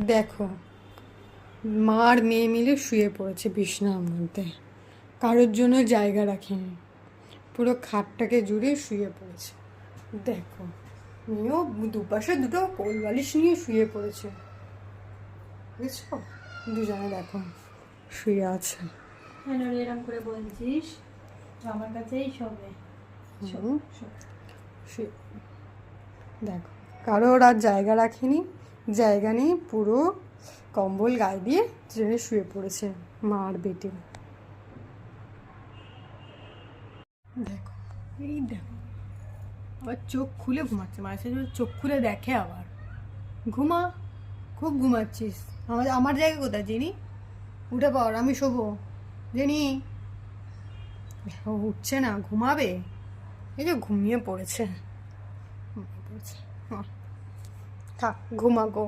দেখো, মা আর মেয়ে মিলে শুয়ে পড়েছে বিছানার মধ্যে, কারোর জন্য জায়গা রাখেনি, পুরো খাটটাকে জুড়ে শুয়ে পড়েছে। দেখো, মেয়েও দুপাশে দুটো কোল বালিশ নিয়ে শুয়ে পড়েছে, বুঝছো? দুজনে দেখো শুয়ে আছে। কেন এরকম করে বলছিস? আমার কাছেই শোবে। দেখো, কারোর আর জায়গা রাখেনি, জায়গা নেই, পুরো কম্বল গায়ে দিয়ে ট্রেনে শুয়ে পড়েছে মা আর বেটি। দেখো, এই দেখো, আবার চোখ খুলে ঘুমাচ্ছে, মাঝে সাঝে চোখ খুলে দেখে আবার। ঘুমা, খুব ঘুমাচ্ছিস। আমার জায়গা কোথায় জেনি? উঠে পড়, আমি শোবো। জেনি উঠছে না, ঘুমাবে। এই যে ঘুমিয়ে পড়েছে, থাক ঘুমা গো।